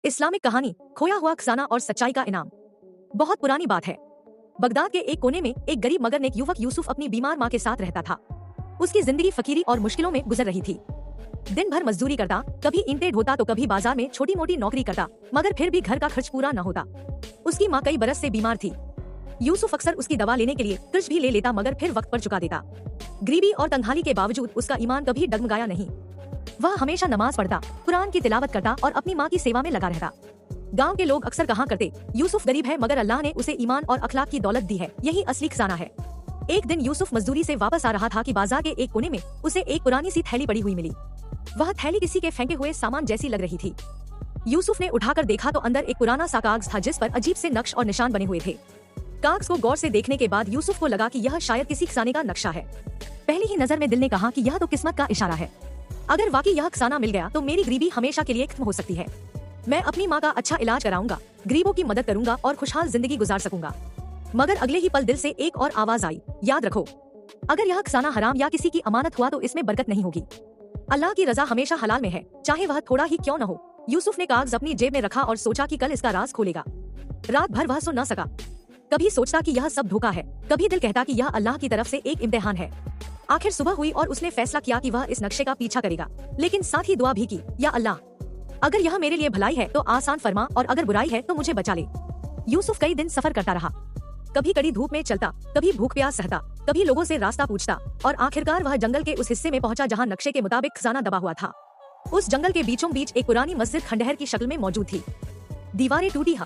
Islamic कहानी खोया हुआ खजाना और सच्चाई का इनाम। बहुत पुरानी बात है। बगदाद के एक कोने में एक गरीब मगर नेक युवक यूसुफ अपनी बीमार माँ के साथ रहता था। उसकी जिंदगी फकीरी और मुश्किलों में गुजर रही थी। दिन भर मजदूरी करता, कभी ईंटें ढोता तो कभी बाजार में छोटी मोटी नौकरी करता, मगर फिर भी घर का खर्च पूरा न होता। उसकी माँ कई बरस से बीमार थी। यूसुफ अक्सर उसकी दवा लेने के लिए कर्ज भी ले लेता, मगर फिर वक्त पर चुका देता। गरीबी और तंगहाली के बावजूद उसका ईमान कभी डगमगाया नहीं। वह हमेशा नमाज पढ़ता, कुरान की तिलावत करता और अपनी माँ की सेवा में लगा रहता। गांव के लोग अक्सर कहा करते, यूसुफ गरीब है मगर अल्लाह ने उसे ईमान और अखलाक की दौलत दी है, यही असली खजाना है। एक दिन यूसुफ मजदूरी से वापस आ रहा था कि बाजार के एक कोने में उसे एक पुरानी सी थैली पड़ी हुई मिली। वह थैली किसी के फेंके हुए सामान जैसी लग रही थी। यूसुफ ने उठाकर देखा तो अंदर एक पुराना सा कागज था जिस पर अजीब से नक्श और निशान बने हुए थे। कागज को गौर से देखने के बाद यूसुफ को लगा कि यह शायद किसी खजाने का नक्शा है। पहली ही नजर में दिल ने कहा कि यह तो किस्मत का इशारा है। अगर वाकई यह खजाना मिल गया तो मेरी गरीबी हमेशा के लिए खत्म हो सकती है। मैं अपनी माँ का अच्छा इलाज कराऊंगा, गरीबों की मदद करूंगा और खुशहाल जिंदगी गुजार सकूंगा। मगर अगले ही पल दिल से एक और आवाज आई, याद रखो, अगर यह खजाना हराम या किसी की अमानत हुआ तो इसमें बरकत नहीं होगी। अल्लाह की रजा हमेशा हलाल में है, चाहे वह थोड़ा ही क्यों न हो। यूसुफ ने कागज अपनी जेब में रखा और सोचा कि कल इसका राज खोलेगा। रात भर वह सो न सका। कभी सोचता कि यह सब धोखा है, कभी दिल कहता कि यह अल्लाह की तरफ से एक इम्तिहान है। आखिर सुबह हुई और उसने फैसला किया कि वह इस नक्शे का पीछा करेगा, लेकिन साथ ही दुआ भी की, या अल्लाह, अगर यह मेरे लिए भलाई है तो आसान फरमा और अगर बुराई है तो मुझे बचा ले। यूसुफ कई दिन सफर करता रहा। कभी कड़ी धूप में चलता, कभी भूख प्यास सहता, कभी लोगों से रास्ता पूछता और आखिरकार वह जंगल के उस हिस्से में पहुंचा जहां नक्शे के मुताबिक खजाना दबा हुआ था। उस जंगल के बीचों बीच एक पुरानी मस्जिद खंडहर की शक्ल में मौजूद थी। दीवारें टूटी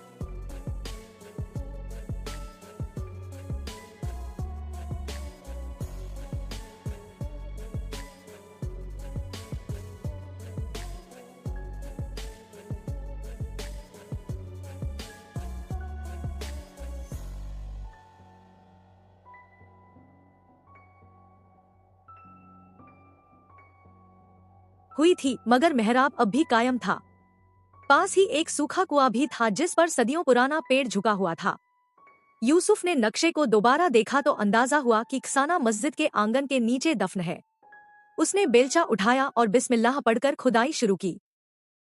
हुई थी, मगर मेहराब अब भी कायम था। पास ही एक सूखा कुआं भी था जिस पर सदियों पुराना पेड़ झुका हुआ था। यूसुफ ने नक्शे को दोबारा देखा तो अंदाजा हुआ कि खजाना मस्जिद के आंगन के नीचे दफन है। उसने बेलचा उठाया और बिस्मिल्लाह पढ़कर खुदाई शुरू की।